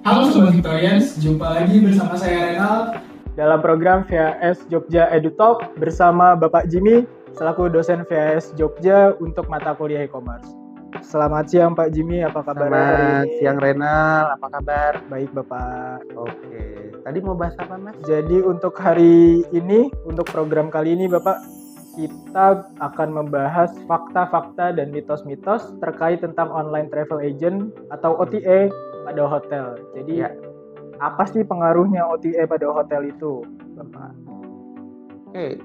Halo Sobat Victorians, jumpa lagi bersama saya Renal dalam program VHS Jogja EduTalk bersama Bapak Jimmy selaku dosen VHS Jogja untuk mata kuliah e-commerce. Selamat siang Pak Jimmy, apa kabar hari ini? Selamat siang Renal, apa kabar? Baik Bapak. Oke, tadi mau bahas apa Mas? Jadi untuk hari ini, untuk program kali ini Bapak, kita akan membahas fakta-fakta dan mitos-mitos terkait tentang online travel agent atau OTA pada hotel. Jadi apa sih pengaruhnya OTA pada hotel itu, Bapak? Oke,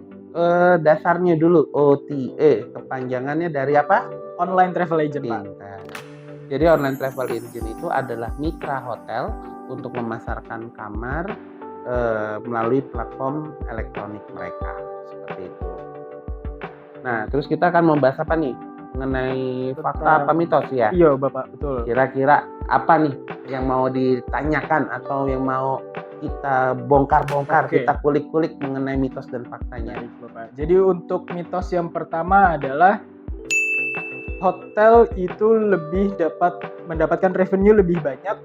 dasarnya dulu OTA, kepanjangannya dari apa? Online travel agent, Pak. Jadi online travel agent itu adalah mitra hotel untuk memasarkan kamar melalui platform elektronik mereka, seperti itu. Nah, terus kita akan membahas apa nih? Mengenai fakta apa mitos ya? Iya, Bapak, betul. Kira-kira apa nih yang mau ditanyakan atau yang mau kita bongkar-bongkar, kita kulik-kulik mengenai mitos dan faktanya? Bapak. Jadi untuk mitos yang pertama adalah hotel itu lebih dapat mendapatkan revenue lebih banyak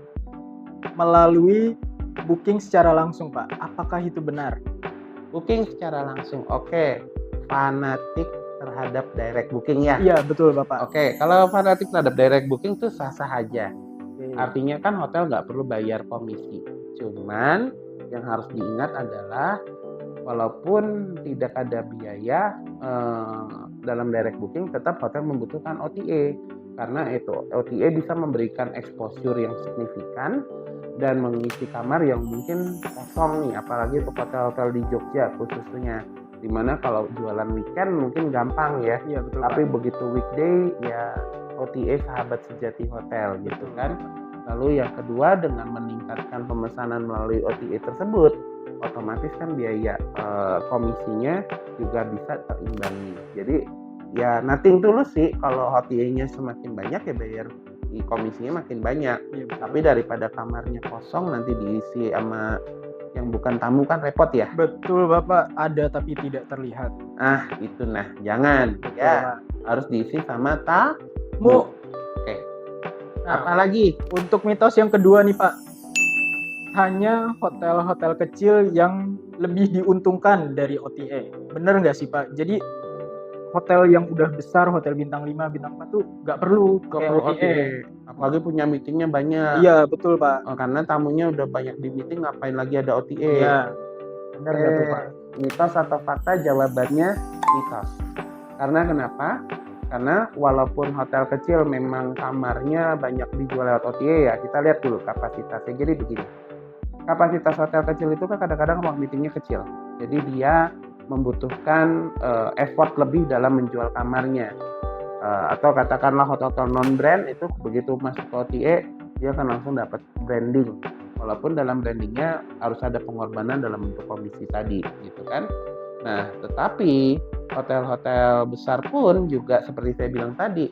melalui booking secara langsung, Pak. Apakah itu benar? Booking secara langsung, oke. Fanatik terhadap direct booking ya? Iya, betul Bapak. Oke, kalau fanatik terhadap direct booking itu sah-sah aja. Artinya kan hotel nggak perlu bayar komisi. Cuman yang harus diingat adalah walaupun tidak ada biaya dalam direct booking, tetap hotel membutuhkan OTA. Karena itu OTA bisa memberikan exposure yang signifikan dan mengisi kamar yang mungkin kosong nih, apalagi untuk hotel-hotel di Jogja khususnya. Dimana kalau jualan weekend mungkin gampang ya, betul, tapi Pak. begitu weekday ya OTA sahabat sejati hotel gitu kan. Lalu yang kedua, dengan meningkatkan pemesanan melalui OTA tersebut, otomatis kan biaya komisinya juga bisa terimbangi. Jadi ya nothing tulus sih, kalau OTA-nya semakin banyak ya bayar komisinya makin banyak. Tapi daripada kamarnya kosong nanti diisi sama yang bukan tamu kan repot ya. Betul Bapak, ada tapi tidak terlihat. Itu jangan. Betul, ya Pak. Harus diisi sama tamu. Oke. Nah, apalagi untuk mitos yang kedua nih Pak, hanya hotel-hotel kecil yang lebih diuntungkan dari OTA. Bener nggak sih Pak? Jadi hotel yang udah besar, hotel bintang 5, bintang 4 tuh nggak perlu OTA. Apalagi punya meetingnya banyak. Iya, betul Pak. Karena tamunya udah banyak di meeting, ngapain lagi ada OTA? Iya. Benar nggak tuh Pak? Mitos atau fakta? Jawabannya mitos. Karena kenapa? Karena walaupun hotel kecil memang kamarnya banyak dijual lewat OTA ya, kita lihat dulu kapasitasnya. Jadi begini, kapasitas hotel kecil itu kan kadang-kadang ruang meetingnya kecil. Jadi dia membutuhkan effort lebih dalam menjual kamarnya. Atau katakanlah hotel-hotel non-brand itu begitu masuk ke OTA, dia akan langsung dapat branding. Walaupun dalam brandingnya harus ada pengorbanan dalam bentuk komisi tadi, gitu kan. Nah, tetapi hotel-hotel besar pun juga seperti saya bilang tadi,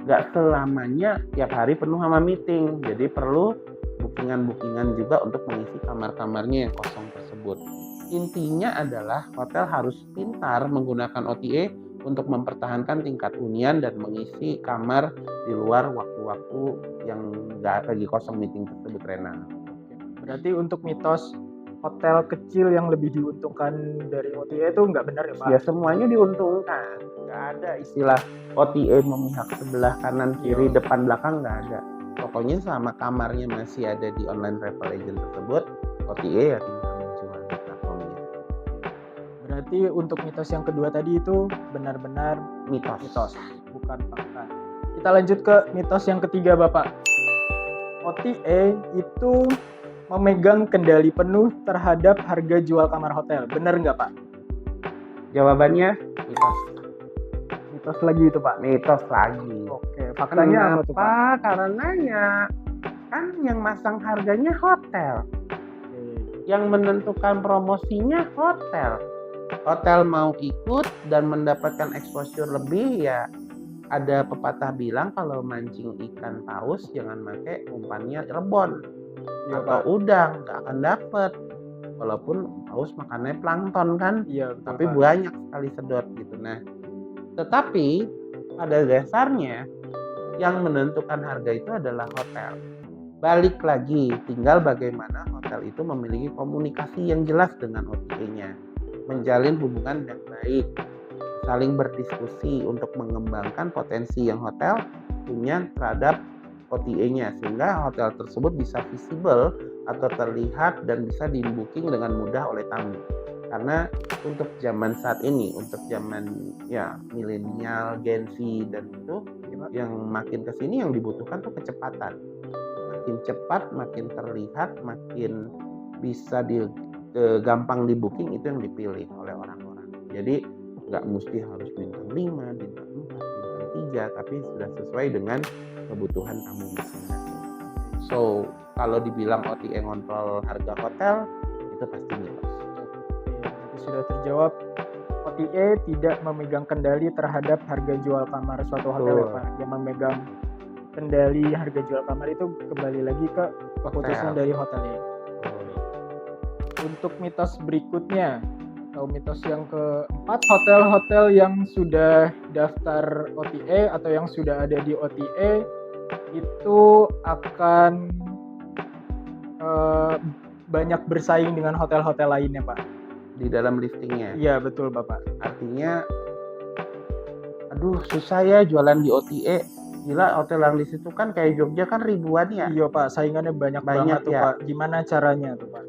nggak selamanya tiap hari penuh sama meeting. Jadi perlu bookingan-bookingan juga untuk mengisi kamar-kamarnya yang kosong tersebut. Intinya adalah hotel harus pintar menggunakan OTA untuk mempertahankan tingkat hunian dan mengisi kamar di luar waktu-waktu yang nggak lagi kosong meeting tersebut, Rena. Berarti untuk mitos hotel kecil yang lebih diuntungkan dari OTA itu nggak benar ya Pak? Ya semuanya diuntungkan, nggak ada istilah OTA memihak sebelah kanan kiri depan belakang, nggak ada. Pokoknya selama kamarnya masih ada di online travel agent tersebut, OTA ya tinggal menjual di platformnya. Berarti untuk mitos yang kedua tadi itu benar-benar mitos, bukan fakta. Kita lanjut ke mitos yang ketiga Bapak. OTA itu memegang kendali penuh terhadap harga jual kamar hotel. Benar nggak Pak? Jawabannya mitos. Mitos lagi itu Pak? Mitos lagi. Oke, faktanya apa tuh Pak? Karenanya kan yang masang harganya hotel. Yang menentukan promosinya hotel. Hotel mau ikut dan mendapatkan exposure lebih ya. Ada pepatah bilang kalau mancing ikan paus jangan pakai umpannya rebon atau udang, nggak akan dapet. Walaupun paus makannya plankton kan, tapi banyak sekali sedot gitu. Nah, tetapi pada dasarnya yang menentukan harga itu adalah hotel. Balik lagi, tinggal bagaimana hotel itu memiliki komunikasi yang jelas dengan OTA-nya, menjalin hubungan yang baik, saling berdiskusi untuk mengembangkan potensi yang hotel punya terhadap OTA-nya, sehingga hotel tersebut bisa visible atau terlihat dan bisa di-booking dengan mudah oleh tamu. Karena untuk zaman saat ini, untuk zaman ya milenial, Gen Z dan itu yang makin kesini yang dibutuhkan tuh kecepatan. Makin cepat, makin terlihat, makin bisa gampang di booking, itu yang dipilih oleh orang-orang. Jadi nggak mesti harus bintang 5, bintang 4, bintang 3, tapi sudah sesuai dengan kebutuhan tamu masing-masing. So kalau dibilang OTA ngontrol harga hotel, itu pasti mitos. Jadi sudah terjawab, OTA tidak memegang kendali terhadap harga jual kamar suatu hotel ya Pak. Yang memegang kendali harga jual kamar itu kembali lagi ke keputusan dari hotelnya. Untuk mitos berikutnya, atau mitos yang keempat, hotel-hotel yang sudah daftar OTA atau yang sudah ada di OTA itu akan banyak bersaing dengan hotel-hotel lainnya Pak. Di dalam listingnya. Iya betul Bapak. Artinya, aduh susah ya jualan di OTA. Gila, hotel yang di situ kan kayak Jogja kan ribuan ya. Iya Pak, saingannya banyak banget tuh ya. Pak. Gimana caranya tuh Pak?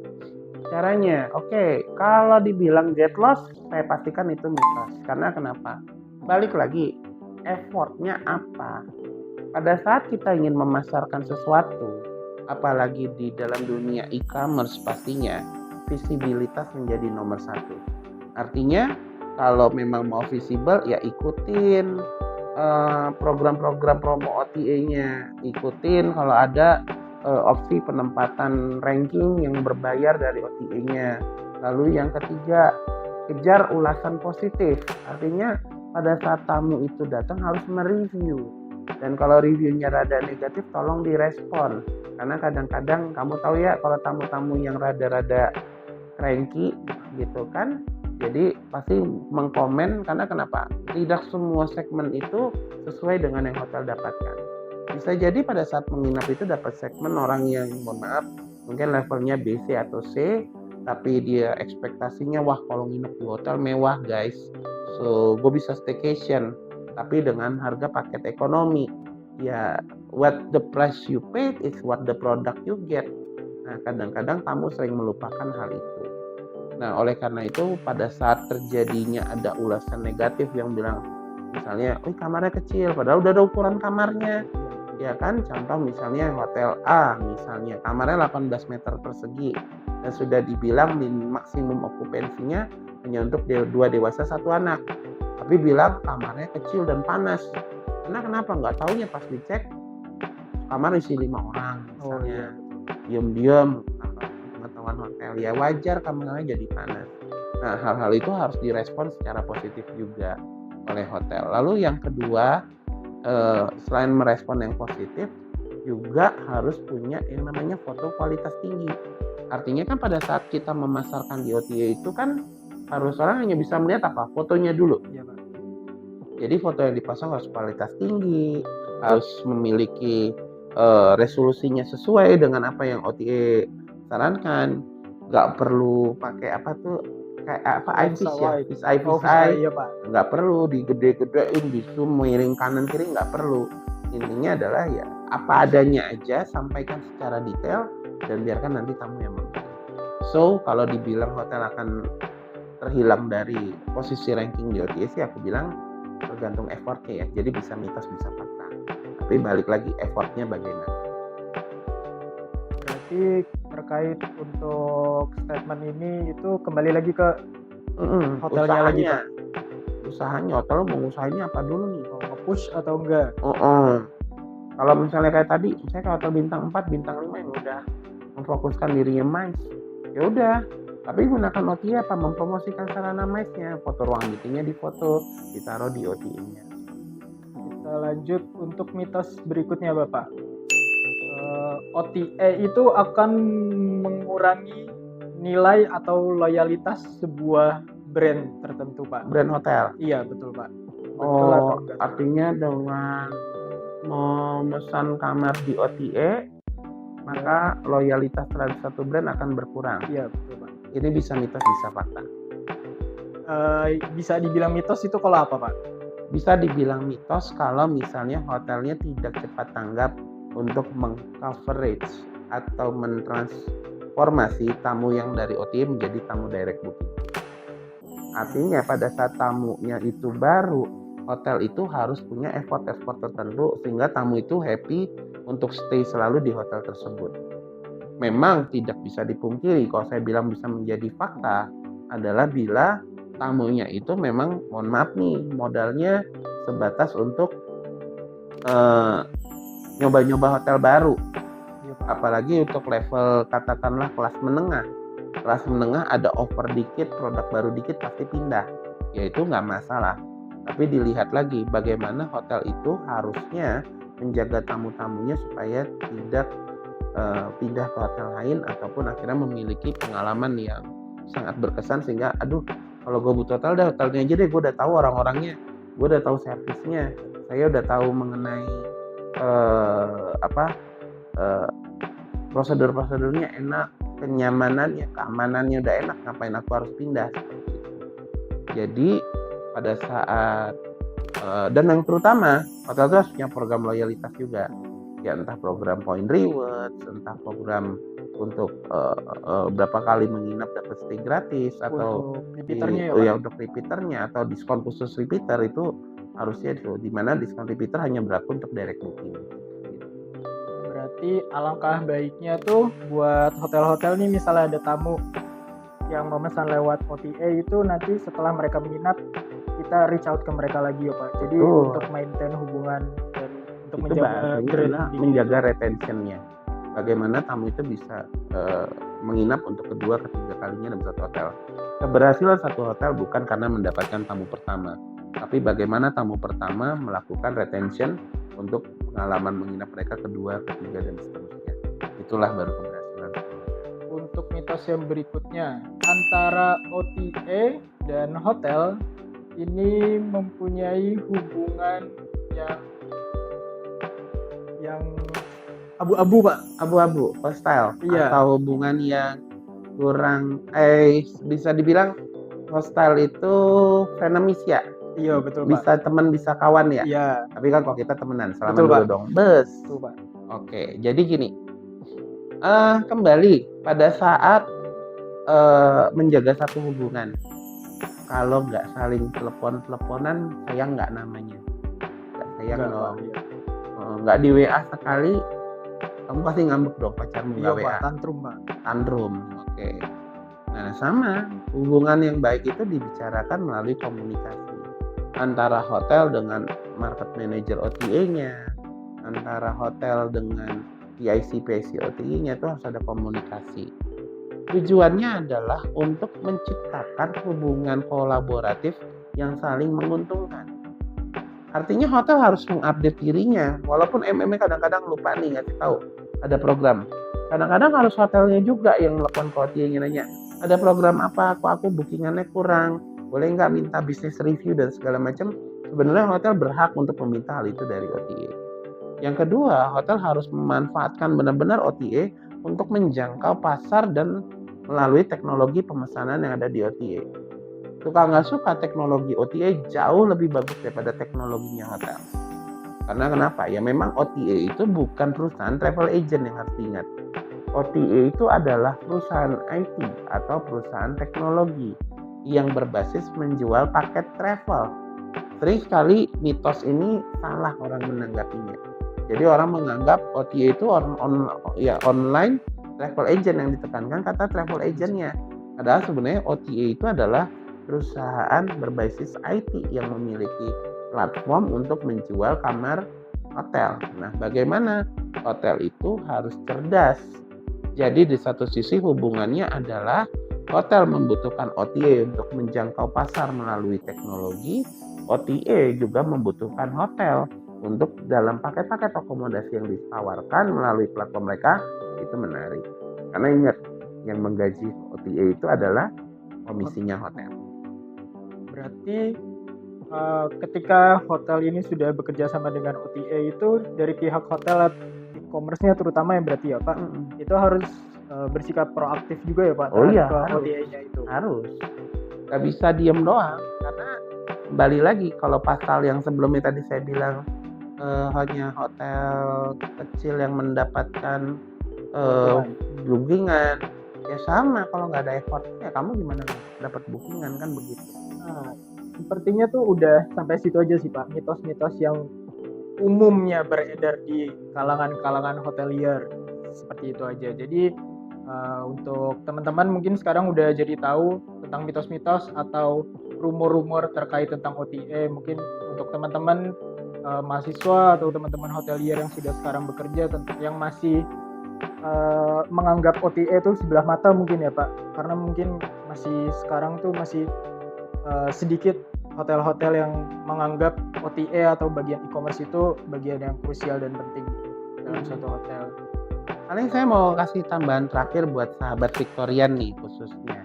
Caranya, oke, kalau dibilang get lost, saya pastikan itu mitos. Karena kenapa? Balik lagi, effortnya apa? Pada saat kita ingin memasarkan sesuatu, apalagi di dalam dunia e-commerce pastinya, visibilitas menjadi nomor satu. Artinya, kalau memang mau visible, ya ikutin program-program promo OTA-nya. Ikutin kalau ada opsi penempatan ranking yang berbayar dari OTA-nya. Lalu yang ketiga, kejar ulasan positif. Artinya pada saat tamu itu datang harus mereview. Dan kalau reviewnya rada negatif, tolong direspon. Karena kadang-kadang kamu tahu ya, kalau tamu-tamu yang rada-rada cranky gitu kan, jadi pasti mengkomen. Karena kenapa? Tidak semua segmen itu sesuai dengan yang hotel dapatkan. Bisa jadi pada saat menginap itu dapat segmen orang yang, mohon maaf, mungkin levelnya B, C atau C, tapi dia ekspektasinya, wah kalau nginep di hotel mewah guys, so gue bisa staycation, tapi dengan harga paket ekonomi. Ya, what the price you paid is what the product you get. Nah, kadang-kadang tamu sering melupakan hal itu. Nah, oleh karena itu pada saat terjadinya ada ulasan negatif yang bilang, misalnya, kamarnya kecil, padahal udah ada ukuran kamarnya. Ya kan, contoh misalnya hotel A, misalnya kamarnya 18 meter persegi dan sudah dibilang di maksimum okupansinya hanya untuk 2 dewasa 1 anak, tapi bilang kamarnya kecil dan panas. Karena kenapa? Nggak taunya pas dicek kamar isi 5 orang misalnya. Diam-diam tanpa pengetahuan hotel, ya wajar kamarnya jadi panas. Nah, hal-hal itu harus direspon secara positif juga oleh hotel. Lalu yang kedua, selain merespon yang positif, juga harus punya yang namanya foto kualitas tinggi. Artinya kan pada saat kita memasarkan di OTA itu kan harus orang hanya bisa melihat apa? Fotonya dulu. Iya Pak. Jadi foto yang dipasang harus kualitas tinggi, harus memiliki resolusinya sesuai dengan apa yang OTA sarankan. Nggak perlu pakai apa tuh, kayak apa, iFish ya, fisheye, iya Pak. Nggak perlu digede-gedein, di zoom miring kanan kiri, nggak perlu. Intinya adalah ya apa adanya aja, sampaikan secara detail dan biarkan nanti tamu yang memilih. So kalau dibilang hotel akan terhilang dari posisi ranking di OTA sih, aku bilang tergantung effortnya ya. Jadi bisa mitos bisa fakta, tapi balik lagi effortnya bagaimana. Berarti terkait untuk statement ini itu kembali lagi ke hotelnya lagi Pak. Usahanya, hotel mau usahanya apa dulu nih? Mau nge-push atau enggak? Kalau misalnya kayak tadi, misalnya hotel bintang 4, bintang 5 yang udah memfokuskan dirinya MICE, ya udah. Tapi gunakan OTA apa? Mempromosikan sarana MICE-nya, foto ruang meeting-nya difoto, ditaruh di OTA-nya. Kita lanjut untuk mitos berikutnya Bapak. OTA itu akan mengurangi nilai atau loyalitas sebuah brand tertentu Pak. Brand hotel? Iya betul Pak. Betul atau enggak? Artinya dengan memesan kamar di OTA, maka loyalitas terhadap satu brand akan berkurang. Iya, betul Pak. Ini bisa mitos, bisa fakta. Bisa dibilang mitos itu kalau apa Pak? Bisa dibilang mitos kalau misalnya hotelnya tidak cepat tanggap untuk meng-coverage atau mentransformasi tamu yang dari OTA menjadi tamu direct booking. Artinya pada saat tamunya itu baru, hotel itu harus punya effort tertentu sehingga tamu itu happy untuk stay selalu di hotel tersebut. Memang tidak bisa dipungkiri, kalau saya bilang bisa menjadi fakta adalah bila tamunya itu memang, mohon maaf nih, modalnya sebatas untuk nyoba-nyoba hotel baru. Apalagi untuk level katakanlah kelas menengah. Kelas menengah ada offer dikit, produk baru dikit pasti pindah. Ya itu nggak masalah. Tapi dilihat lagi bagaimana hotel itu harusnya menjaga tamu-tamunya supaya tidak pindah ke hotel lain ataupun akhirnya memiliki pengalaman yang sangat berkesan sehingga kalau gue butuh hotel, hotelnya aja deh, gue udah tahu orang-orangnya, gue udah tahu servisnya, saya udah tahu mengenai prosedur-prosedurnya enak, kenyamanannya, keamanannya udah enak, ngapain aku harus pindah seperti itu. Jadi pada saat dan yang terutama hotel itu harus punya program loyalitas juga, ya entah program point rewards, entah program untuk berapa kali menginap dapat stay gratis atau Untuk repeaternya ya Pak? untuk repeaternya atau diskon khusus repeater itu harusnya itu, dimana diskon repeater hanya berlaku untuk direct booking. Berarti alangkah baiknya tuh buat hotel-hotel nih misalnya ada tamu yang memesan lewat OTA itu nanti setelah mereka menginap kita reach out ke mereka lagi ya Pak. Jadi untuk maintain hubungan dan untuk itu menjaga retentionnya. Bagaimana tamu itu bisa menginap untuk kedua, ketiga kalinya dalam satu hotel. Keberhasilan satu hotel bukan karena mendapatkan tamu pertama, tapi bagaimana tamu pertama melakukan retention untuk pengalaman menginap mereka kedua, ketiga, dan seterusnya. Itulah baru keberhasilan. Untuk mitos yang berikutnya, antara OTA dan hotel ini mempunyai hubungan yang abu-abu Pak. Abu-abu, hostile, Iya. atau hubungan yang kurang, bisa dibilang hostile itu frenemies ya. Iya betul Bisa Pak. teman, bisa kawan ya. Iya. Tapi kan kalau kita temenan, salaman Betul, dulu Pak. dong. Bes. Betul Pak. Oke, jadi gini. Kembali pada saat menjaga satu hubungan, kalau nggak saling teleponan, sayang nggak namanya. Nggak sayang dong. Iya. Nggak di WA sekali, kamu pasti ngambek dong pacarmu Iya nggak Pak, WA. tantrum Pak. Tantrum, oke. Nah sama, hubungan yang baik itu dibicarakan melalui komunikasi antara hotel dengan market manager OTA-nya, antara hotel dengan PIC OTA-nya, itu harus ada komunikasi. Tujuannya adalah untuk menciptakan hubungan kolaboratif yang saling menguntungkan. Artinya hotel harus mengupdate dirinya, walaupun MM-nya kadang-kadang lupa nih ngasih tahu ada program. Kadang-kadang harus hotelnya juga yang melakukan OTA-nya nanya, ada program apa, aku bookingannya kurang, boleh nggak minta business review dan segala macam. Sebenarnya hotel berhak untuk meminta hal itu dari OTA. Yang kedua, hotel harus memanfaatkan benar-benar OTA untuk menjangkau pasar dan melalui teknologi pemesanan yang ada di OTA. Suka nggak suka, teknologi OTA jauh lebih bagus daripada teknologinya hotel. Karena kenapa? Ya memang OTA itu bukan perusahaan travel agent yang harus diingat. OTA itu adalah perusahaan IT atau perusahaan teknologi yang berbasis menjual paket travel. Sering sekali mitos ini salah orang menanggapinya. Jadi orang menganggap OTA itu online travel agent, yang ditekankan kata travel agentnya. Padahal sebenarnya OTA itu adalah perusahaan berbasis IT yang memiliki platform untuk menjual kamar hotel. Nah, bagaimana? Hotel itu harus cerdas. Jadi di satu sisi hubungannya adalah hotel membutuhkan OTA untuk menjangkau pasar melalui teknologi, OTA juga membutuhkan hotel untuk dalam paket-paket akomodasi yang ditawarkan melalui platform mereka itu menarik. Karena ingat, yang menggaji OTA itu adalah komisinya hotel. Berarti ketika hotel ini sudah bekerja sama dengan OTA itu dari pihak hotel e-commerce-nya terutama yang berarti ya Pak, Mm-mm. itu harus bersikap proaktif juga ya Pak Oh iya, terhadap harus. OTA-nya itu. Harus. Gak bisa diem doang, karena kembali lagi kalau pasal yang sebelumnya tadi saya bilang hanya hotel kecil yang mendapatkan Keuntungan. bookingan, ya sama kalau nggak ada effortnya kamu gimana dapat bookingan kan begitu. Nah, sepertinya tuh udah sampai situ aja sih Pak, mitos-mitos yang umumnya beredar di kalangan-kalangan hotelier seperti itu aja. Jadi untuk teman-teman mungkin sekarang udah jadi tahu tentang mitos-mitos atau rumor-rumor terkait tentang OTA. Mungkin untuk teman-teman mahasiswa atau teman-teman hotelier yang sudah sekarang bekerja, yang masih menganggap OTA itu sebelah mata mungkin ya Pak, karena mungkin masih sekarang tuh masih sedikit hotel-hotel yang menganggap OTA atau bagian e-commerce itu bagian yang krusial dan penting dalam suatu hotel. Paling saya mau kasih tambahan terakhir buat sahabat Victorian nih khususnya.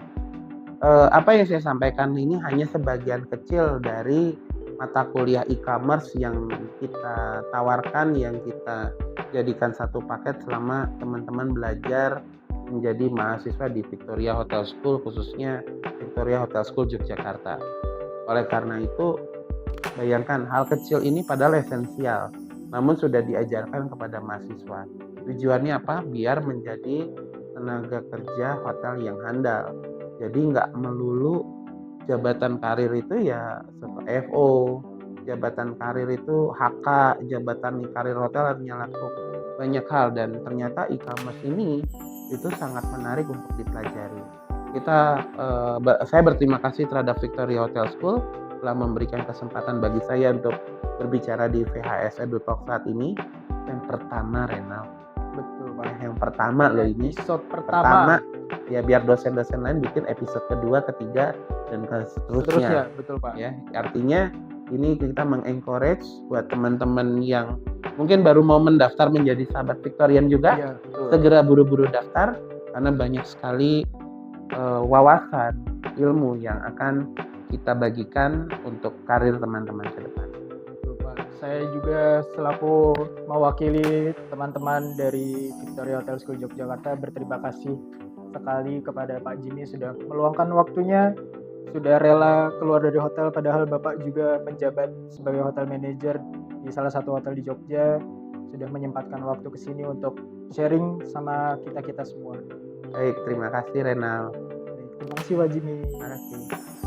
Apa yang saya sampaikan ini hanya sebagian kecil dari mata kuliah e-commerce yang kita tawarkan, yang kita jadikan satu paket selama teman-teman belajar menjadi mahasiswa di Victoria Hotel School, khususnya Victoria Hotel School Yogyakarta. Oleh karena itu, bayangkan hal kecil ini padahal esensial, namun sudah diajarkan kepada mahasiswa. Tujuannya apa? Biar menjadi tenaga kerja hotel yang handal. Jadi nggak melulu jabatan karir itu ya FO, jabatan karir itu HK, jabatan karir hotel artinya laku banyak hal, dan ternyata e-commerce ini itu sangat menarik untuk dipelajari. Saya berterima kasih terhadap Victoria Hotel School telah memberikan kesempatan bagi saya untuk berbicara di VHS Edu Talk saat ini. Yang pertama, Renal. Betul Pak. Yang pertama loh ini. Episode pertama. Ya biar dosen-dosen lain bikin episode kedua, ketiga, dan seterusnya. Betul Pak. Ya, artinya ini kita mengencourage buat teman-teman yang mungkin baru mau mendaftar menjadi sahabat Victorian juga, Iya, betul. segera buru-buru daftar karena banyak sekali wawasan, ilmu yang akan kita bagikan untuk karir teman-teman ke depan. Betul Pak. Saya juga selaku mewakili teman-teman dari Victoria Hotel School Yogyakarta berterima kasih sekali kepada Pak Jimmy sudah meluangkan waktunya, sudah rela keluar dari hotel padahal Bapak juga menjabat sebagai hotel manager di salah satu hotel di Jogja, sudah menyempatkan waktu ke sini untuk sharing sama kita-kita semua. Baik, terima kasih Renal. Terima kasih Pak Jimmy. Terima kasih.